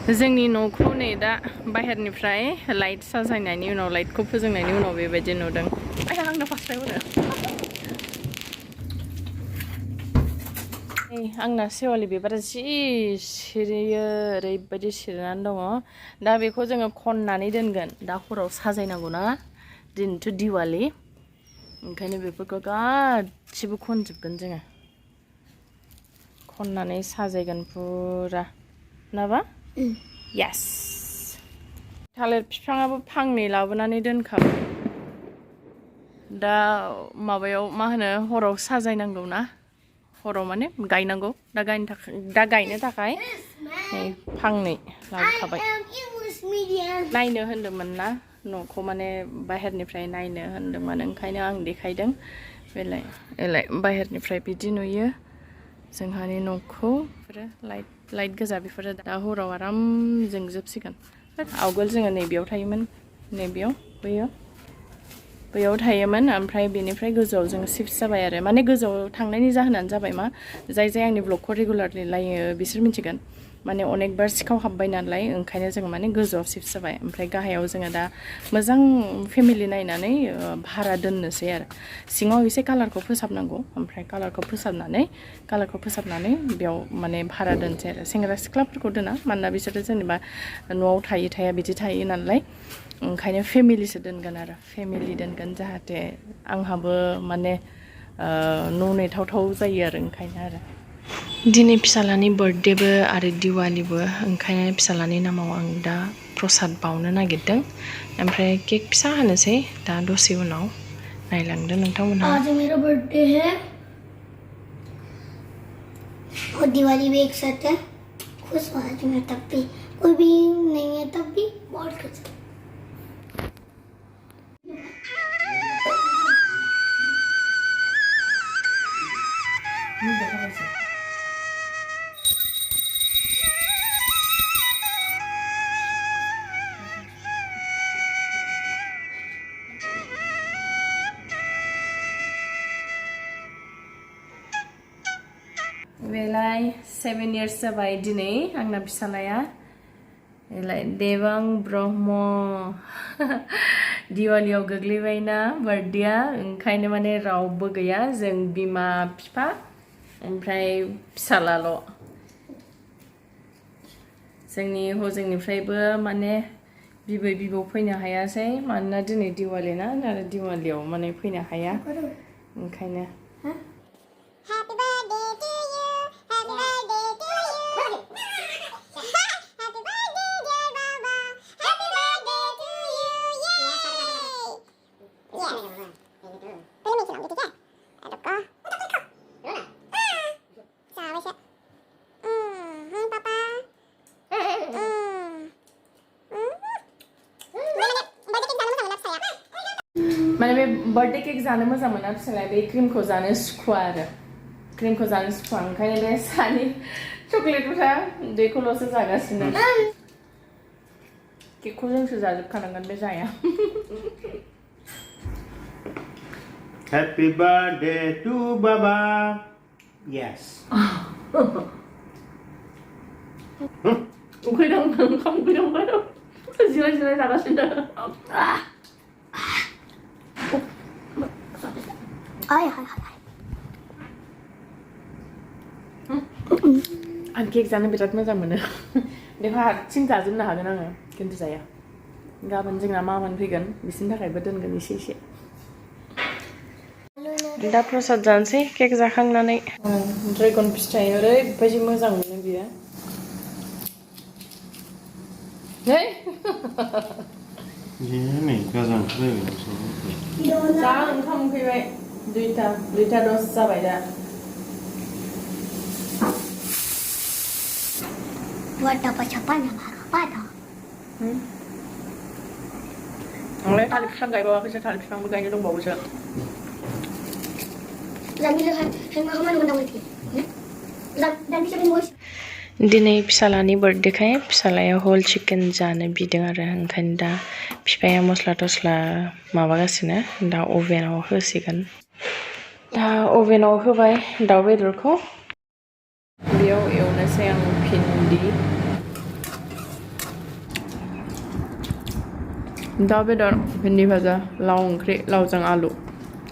जोंनि न'खौ नै दा बाहेरनिफ्राय लाइट साजायनायनि उनाव लाइटखौ फोजोंनायनि उनाव बेबायदि नुदों आंनो फास्राय हरो आंना सेवालि बिबारा जि सिरियो ओरैबायदि सिरिनानै दङ दा बेखौ जोङो खननानै दोनगोन दा हराव साजायनांगौ ना दिनैथ' दिवालि ओंखायनो बेफोरखौ गासिबो खनजोबगोन जोङो खननानै साजायगोन पुरा नाबा यास थालिर बिफाङाबो फांनै लाबोनानै दोनखाबाय दा माबायाव मा होनो हराव साजायनांगौ ना हराव माने गायनांगौ दा गायनो थाखाय फांनै लाबोखाबाय नायनो होन्दोंमोन ना न'खौ माने बाहेरनिफ्राय नायनो होन्दोंमोन ओंखायनो आं देखायदों बेलाय बाहेरनिफ्राय बिदि नुयो जोंहानि न'खौ लाइट गोजा बेफोरो दा हराव आराम जोंजोबसिगोन आवगोल जोङो नैबेयाव थायोमोन नैबेयाव बैयाव थायोमोन ओमफ्राय बेनिफ्राय गोजौआव जोङो शिफ्ट जाबाय आरो माने गोजौआव थांनायनि जाहोनानो जाबाय मा जाय आंनि ब्लगखौ रेगुलारलि लायो बिसोर मिथिगोन माने अनेकबार सिखाव हाबबाय नालाय ओंखायनो जोङो माने गोजौआव शिफ्ट जाबाय ओमफ्राय गाहायाव जोङो दा मोजां फेमिलि नायनानै भारा दोननोसै आरो सिङाव एसे कालारखौ फोसाबनांगौ ओमफ्राय कालारखौ फोसाबनानै बेयाव माने भारा दोनसै आरो सेंग्रा सिख्लाफोरखौ दोना मानोना बिसोरो जेनेबा न'आव थाया बिदि थायो नालाय ओंखायनो फेमिलिसो दोनगोन आरो फेमिलि दोनगोन जाहाथे आंहाबो माने न' नेथावथाव जायो आरो ओंखायनो आरो दिनै फिसालानि बार्थडेबो आरो दिवालिबो ओंखायनो फिसालानि नामाव आं दा प्रसाद बावनो नागिरदों ओमफ्राय केक फिसा हानोसै दा दसे उनाव नायलांदो नोंथांमोनहा आज मेरा बर्थडे है और दिवाली भी एक साथ है खुश हूँ आज मैं तब भी कोई भी नहीं है तब भी बहुत खुश हूँ बेलाय 7 years जाबाय दिनै आंना फिसालाया देबां ब्रह्म दिवालियाव गोग्लैबायना बार्थडेआ ओंखायनो माने रावबो गैया जों बिमा बिफा ओमफ्राय फिसालाल' जोंनि हजोंनिफ्रायबो माने बिबै बिबौ फैनो हायासै मानोना दिनै दिवालि ना आरो दिवालियाव माने फैनो हाया ओंखायनो माने बे बर्थडे केक जानो मोजां मोना फिसालाया बे क्रिमखौ जानो सुखुवा आरो क्रिमखौ जानो सुखुवा ओंखायनो बे सानि चकलेटफ्रा बेखौल'सो जागासिनो केकखौ जोंसो जाजोबखानांगोन बे जाया Happy birthday to Baba. Yes. 우리랑 한국이랑 가요. 지랄지랄 나가신다. आय आं केक जानो बिराद मोजां मोनो बेखौ हारसिं जाजोबनो हागोन आङो खिन्थु जाया गाबोन जोंना मामोन फैगोन बिसोरनि थाखायबो दोनगोन एसे दा प्रसाद जानोसै केक जाखांनानै ड्रेगन फिथाइ ओरैबायदि मोजां मोनो बियो है Ini kazan kırıyor. जा ओंखाम उखैबाय दुइथा दस जाबाय दा वाटा पछापा ना पादा ओमफ्राय थालिर बिफां गायबावाखैसो थालिर बिफांबो गायनो दंबावोसो दिनै फिसालानि बार्थडेखाय फिसालाया हल चिकेन जानो बिदों आरो ओंखायनो दा बिफाया मस्ला टस्ला माबागासिनो दा अभेनाव होसिगोन दा अभेनाव होबाय दाउ बेदरखौ बेयाव एवनोसै आं भिन्दि दाउ बेदर भिन्दि भाजा लाव ओंख्रि लावजों आलु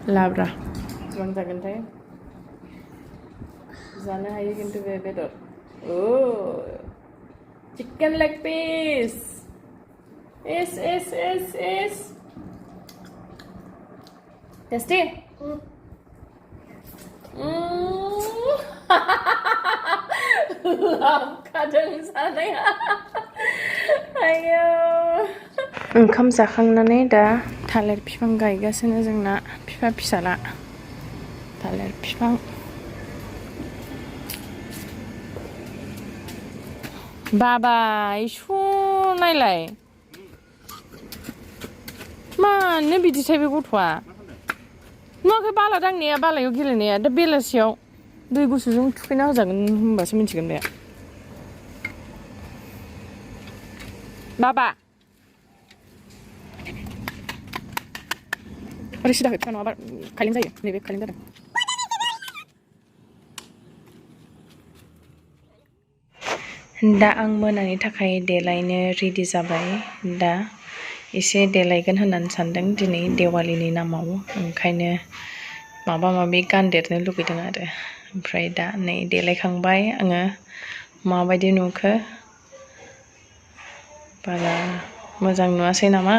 लाब्रा बेसेबां जागोनथाय जानो हायो खिन्थु बे बेदर chicken leg piece is tasty लाबखादों जानाया आयौ ओंखाम जाखांनानै दा थालिर बिफां गायगासिनो जोंना बिफा फिसाला थालिर बिफां बाबा इसु नायलाय मानो बिदिथाय बे गथ'आ नुवाखै बाला दांनाया बालायाव गेलेनाया दा बेलासियाव दै गुसुजों थुखैना होजागोन होनबासो मिथिगोन बे बाबा ओरै सिदा बिफा नङाबा खायलें जायो नैबे खायलें जादों दा आं मोनानि थाखाय देलायनो रेडि जाबाय दा एसे देलायगोन होननानै सानदों दिनै दिवालीनि नामाव ओंखायनो माबा माबि गानदेरनो लुगैदों आरो ओमफ्राय दा नै देलायखांबाय आङो माबायदि नुखो बारा मोजां नुवासै नामा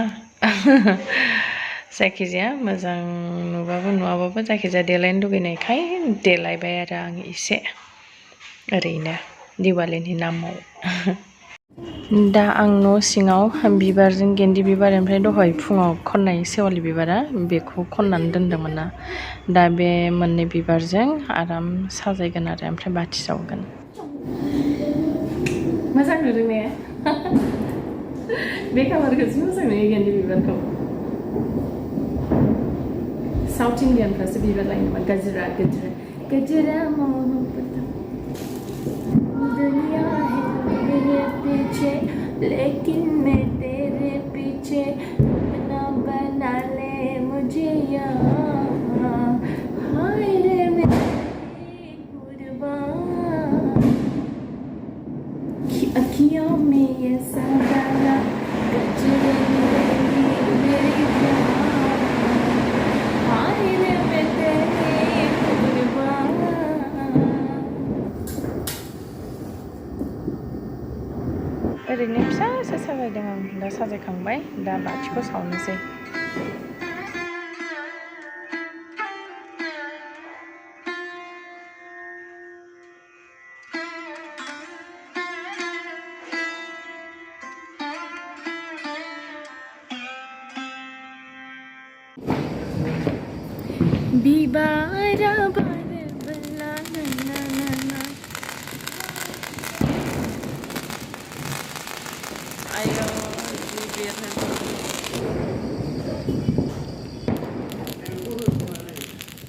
जायखिजाया मोजां नुबाबो नुवाबाबो जायखिजाया देलायनो लुगैनायखाय देलायबाय आरो आं एसे ओरैनो दिवालीनि नामाव दा आं न' सिङाव बिबारजों गेन्दि बिबार ओमफ्राय दहाय फुङाव खननाय सेवालि बिबारा बेखौ खननानै दोनदोंमोन ना दा बे मोननै बिबारजों आराम साजायगोन आरो ओमफ्राय बाथि सावगोन मोजां नुदों ने बे कालारखौसो मोजां नुयो गेन्दि बिबारखौ साउथ इन्डियानफ्रासो बिबार लायो नामा गजरा गजरा गजरा दुनिया है मेरे पीछे लेकिन मैं तेरे पीछे अपना बना ले मुझे यहाँ हाय रे मेरी कुर्बान अखियों में ये सदाना गजरे मेरी जान हाय रे मैं तेरी कुर्बान ओरैनो फिसासो साजायदों आं दा साजायखांबाय दा बाथिखौ सावनोसै बिबारा बारबोला ना ना ना ना ayo bibirnya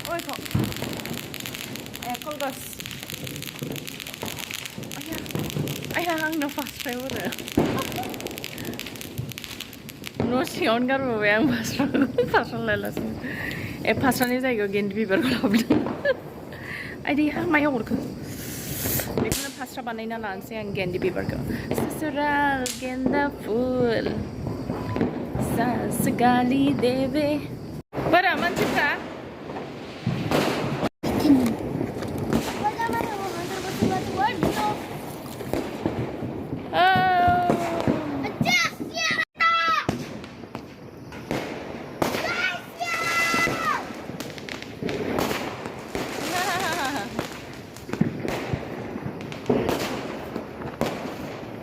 oi kok kolgas ayah ang nafas driver no siyon garbaय आं फास्रा लायलासो फास्रानि जायगायाव गेन्दि बिबारखौ लाबोदों आइदै मायाव हरखो बेखौनो फास्रा बानायना लानोसै आं गेन्दि बिबारखौ ससुराल गेन्दा फुल सास गाली देवे बारा मानसिफ्रा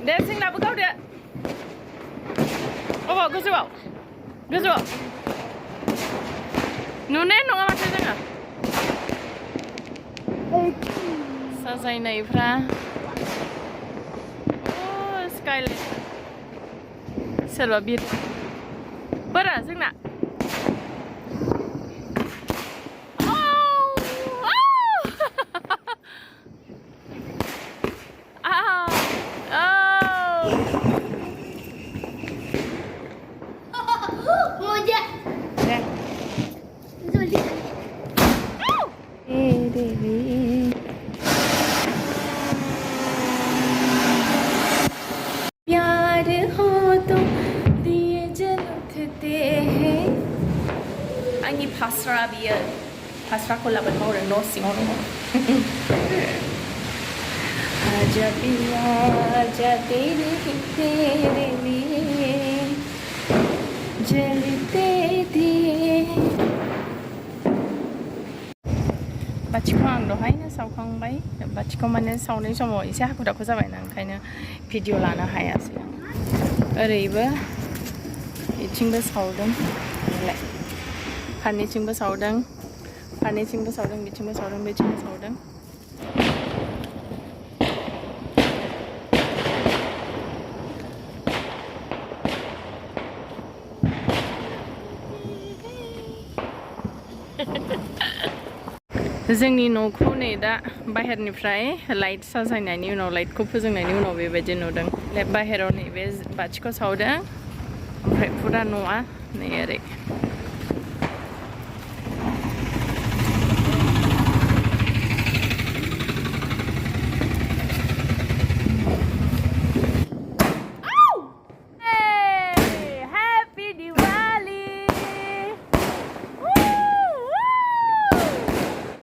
deh sing labu kau deh oh goजौआव नुनाय नङा माथो जोङो साजायनायफ्रा स्काइलाइट सोरबा बिर बारा जोंना प्यार हो तो दिए जलो थे आंनि फास्रा बियो फास्राखौ लाबोनो मावदों न' सिङाव दङ आजा पिया आजा तेरे लिए जलते थे बाथिखौ आं दहायनो सावखांबाय बाथिखौ माने सावनाय समाव एसे हाखु दाखु जाबायना ओंखायनो भिडिअ लानो हायासै आं ओरैबो बिथिंबो सावदों फारनैथिंबो सावदों बिथिंबो सावदों जोंनि न'खौ नै दा बाहेरनिफ्राय लाइट साजायनायनि उनाव लाइटखौ फोजोंनायनि उनाव बेबायदि नुदों बाहेराव नैबे बाथिखौ सावदों ओमफ्राय फुरा न'आ नै ओरै